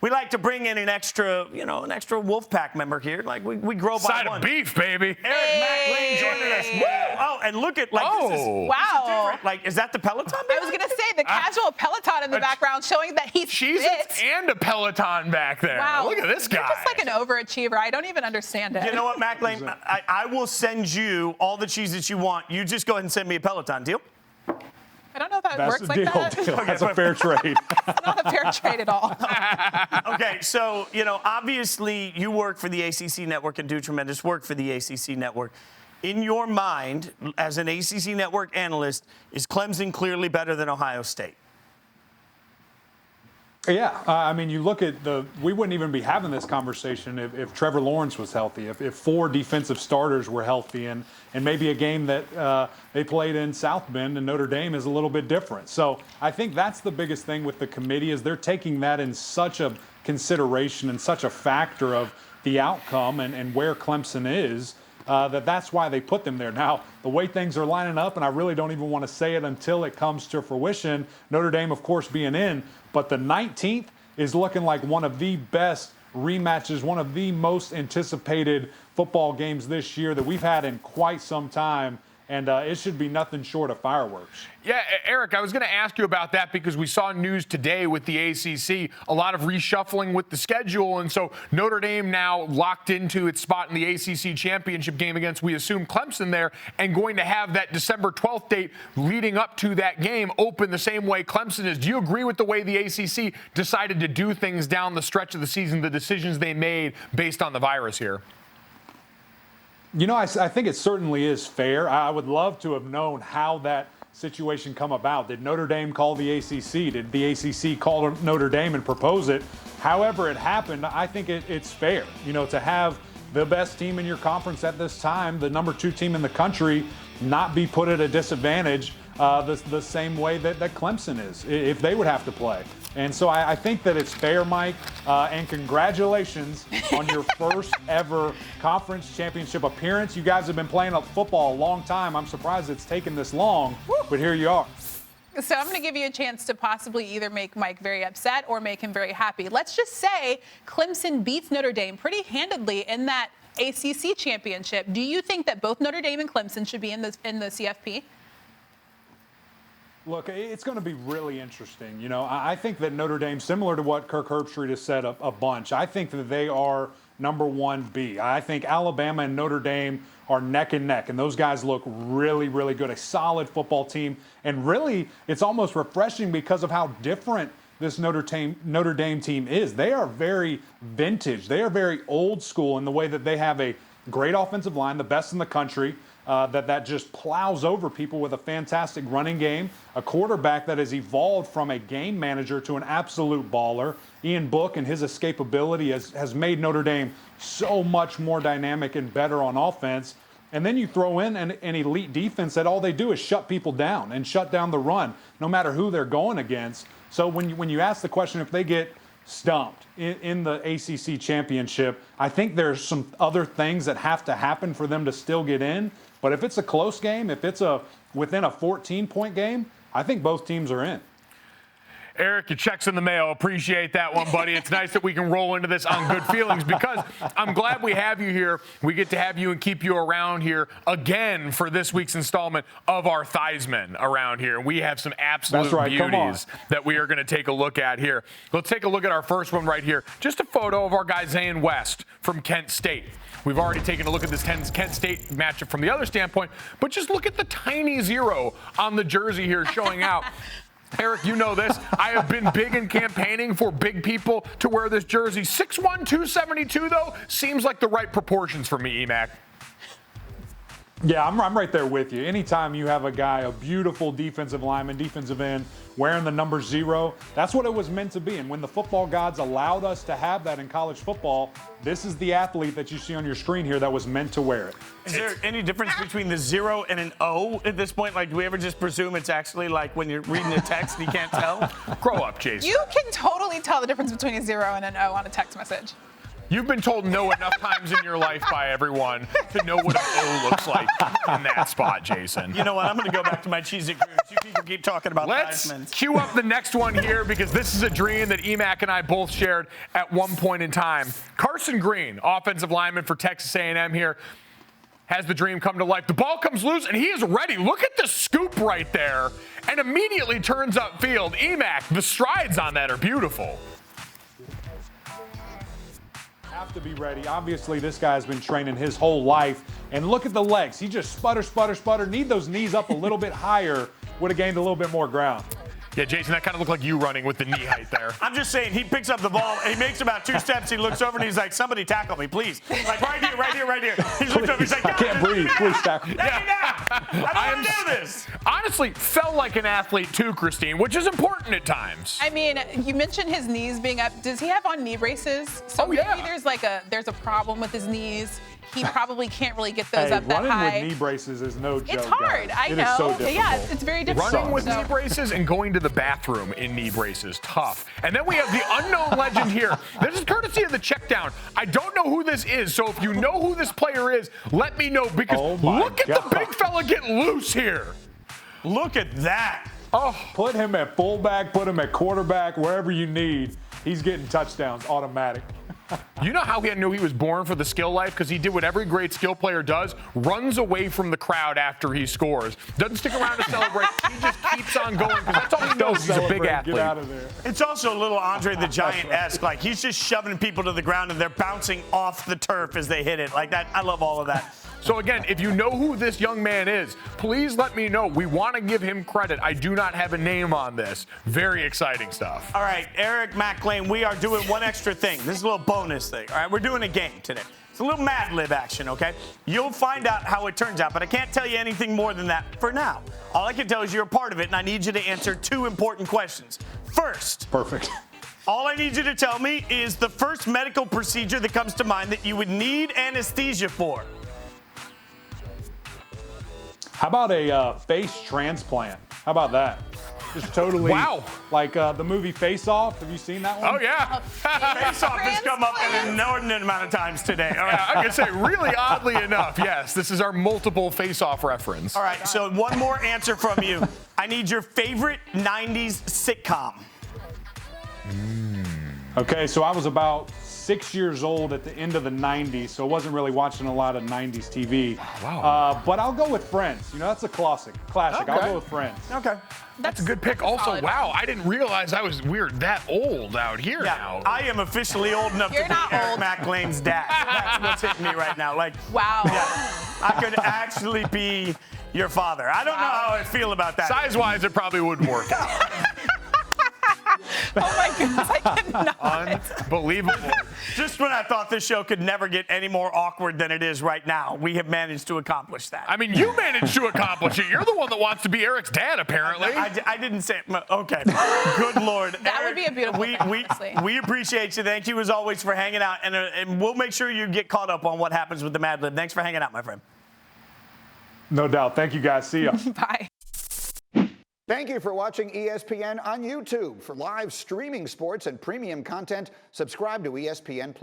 We like to bring in an extra Wolfpack member here. Like we grow by Side one. of beef, baby. Mac Lain joining us. Woo! Oh, and look at this is wow. Like, is that the Peloton? I was gonna say the casual Peloton in the background showing that he's fit. And a Peloton back there. Wow. Look at this guy. You're just like an overachiever. I don't even understand it. You know what, Mac Lain? I will send you all the cheese that you want. You just go ahead and send me a Peloton. Deal? I don't know if that works like that. Deal. That's a fair trade. It's not a fair trade at all. Okay, so, obviously you work for the ACC Network and do tremendous work for the ACC Network. In your mind, as an ACC Network analyst, is Clemson clearly better than Ohio State? Yeah, I mean, you look at we wouldn't even be having this conversation if Trevor Lawrence was healthy, if 4 defensive starters were healthy, and maybe a game that they played in South Bend and Notre Dame is a little bit different. So I think that's the biggest thing with the committee is they're taking that in such a consideration and such a factor of the outcome and where Clemson is. That's why they put them there. Now, the way things are lining up, and I really don't even want to say it until it comes to fruition, Notre Dame, of course, being in, but the 19th is looking like one of the best rematches, one of the most anticipated football games this year that we've had in quite some time. And it should be nothing short of fireworks. Yeah, Eric, I was going to ask you about that because we saw news today with the ACC, a lot of reshuffling with the schedule. And so Notre Dame now locked into its spot in the ACC Championship Game against, we assume, Clemson there, and going to have that December 12th date leading up to that game open the same way Clemson is. Do you agree with the way the ACC decided to do things down the stretch of the season, the decisions they made based on the virus here? I think it certainly is fair. I would love to have known how that situation come about. Did Notre Dame call the ACC? Did the ACC call Notre Dame and propose it? However it happened, I think it's fair, to have the best team in your conference at this time, the number 2 team in the country, not be put at a disadvantage the same way that Clemson is, if they would have to play. And so I think that it's fair, Mike, and congratulations on your first ever conference championship appearance. You guys have been playing football a long time. I'm surprised it's taken this long, but here you are. So I'm going to give you a chance to possibly either make Mike very upset or make him very happy. Let's just say Clemson beats Notre Dame pretty handedly in that ACC championship. Do you think that both Notre Dame and Clemson should be in the CFP? Look, it's going to be really interesting. I think that Notre Dame, similar to what Kirk Herbstreit has said a bunch, I think that they are number 1B. I think Alabama and Notre Dame are neck and neck, and those guys look really, really good. A solid football team, and really, it's almost refreshing because of how different this Notre Dame team is. They are very vintage. They are very old school in the way that they have a great offensive line, the best in the country. That just plows over people with a fantastic running game, a quarterback that has evolved from a game manager to an absolute baller. Ian Book and his escapability has made Notre Dame so much more dynamic and better on offense. And then you throw in an elite defense that all they do is shut people down and shut down the run, no matter who they're going against. So when you ask the question if they get stumped in the ACC championship, I think there's some other things that have to happen for them to still get in. But if it's a close game, if it's within a 14-point game, I think both teams are in. Eric, your check's in the mail. Appreciate that one, buddy. It's nice that we can roll into this on good feelings because I'm glad we have you here. We get to have you and keep you around here again for this week's installment of our Theismann around here. We have some absolute beauties that we are going to take a look at here. Let's take a look at our first one right here. Just a photo of our guy Zane West from Kent State. We've already taken a look at this Kent State matchup from the other standpoint, but just look at the tiny 0 on the jersey here showing out. Eric, you know this. I have been big in campaigning for big people to wear this jersey. 6'1", 272, though, seems like the right proportions for me, Emac. Yeah, I'm right there with you. Anytime you have a guy, a beautiful defensive lineman, defensive end, wearing the number 0, that's what it was meant to be. And when the football gods allowed us to have that in college football, this is the athlete that you see on your screen here that was meant to wear it. Is there any difference between the 0 and an O at this point? Like, do we ever just presume it's actually like when you're reading a text, you can't tell? Grow up, Chase. You can totally tell the difference between a 0 and an O on a text message. You've been told no enough times in your life by everyone to know what an O looks like in that spot, Jason. You know what? I'm going to go back to my cheesy grooves. You people keep talking about Let's Theismann's. cue up the next one here because this is a dream that Emac and I both shared at one point in time. Carson Green, offensive lineman for Texas A&M here, has the dream come to life. The ball comes loose, and he is ready. Look at the scoop right there, and immediately turns upfield. Emac, the strides on that are beautiful. Have to be ready. Obviously, this guy's been training his whole life. And look at the legs. He just sputter. Need those knees up a little bit higher. Would have gained a little bit more ground. Yeah, Jason, that kind of looked like you running with the knee height there. I'm just saying, he picks up the ball, and he makes about 2 steps, he looks over, and he's like, somebody tackle me, please. Like, right here. He looks over, he's like, I can't breathe. Please tackle me. I don't want to do this. Honestly, felt like an athlete too, Christine, which is important at times. I mean, you mentioned his knees being up. Does he have on knee braces? So maybe there's a problem with his knees. He probably can't really get those up that high. Running with knee braces is no joke. It's hard. Guys. I know. It is so difficult. Yeah, it's very difficult. Running with knee braces and going to the bathroom in knee braces, tough. And then we have the unknown legend here. This is courtesy of the check down. I don't know who this is, so if you know who this player is, let me know because look at the big fella get loose here. Look at that. Oh, put him at fullback, put him at quarterback, wherever you need. He's getting touchdowns automatic. You know how he knew he was born for the skill life? Because he did what every great skill player does, runs away from the crowd after he scores. Doesn't stick around to celebrate. He just keeps on going because that's all he knows. He's a big athlete. Get out of there. It's also a little Andre the Giant-esque. Like, he's just shoving people to the ground, and they're bouncing off the turf as they hit it. Like that. I love all of that. So again, if you know who this young man is, please let me know. We want to give him credit. I do not have a name on this. Very exciting stuff. All right, Eric, Mac Lain, we are doing one extra thing. This is a little bonus thing. All right, we're doing a game today. It's a little Mad Lib action, okay? You'll find out how it turns out, but I can't tell you anything more than that for now. All I can tell is you're a part of it, and I need you to answer 2 important questions. First. Perfect. All I need you to tell me is the first medical procedure that comes to mind that you would need anesthesia for. How about a face transplant? How about that? Just totally. Wow. Like the movie Face Off. Have you seen that one? Oh, yeah. Face Off has come up an inordinate amount of times today. All right. I can say, really oddly enough, yes, this is our multiple face-off reference. All right, so one more answer from you. I need your favorite 90s sitcom. Okay, so I was about 6 years old at the end of the 90s, so I wasn't really watching a lot of 90s TV. Wow. But I'll go with Friends. You know, that's a classic. Okay. I'll go with Friends. Okay. That's a good pick. Also, wow, I didn't realize we're that old out here now. I am officially old enough You're to be not Eric old. Mac Lain's dad. That's what's hitting me right now. Like, Wow. yeah, I could actually be your father. I don't know how I feel about that. Size-wise, it probably wouldn't work out. Oh my goodness, I cannot. Unbelievable. Just when I thought this show could never get any more awkward than it is right now, we have managed to accomplish that. I mean, you managed to accomplish it. You're the one that wants to be Eric's dad, apparently. I didn't say it. Okay. Good Lord. That would be a beautiful thing, honestly. We appreciate you. Thank you, as always, for hanging out. And we'll make sure you get caught up on what happens with the Mad Lib. Thanks for hanging out, my friend. No doubt. Thank you, guys. See ya. Bye. Thank you for watching ESPN on YouTube. For live streaming sports and premium content, subscribe to ESPN+.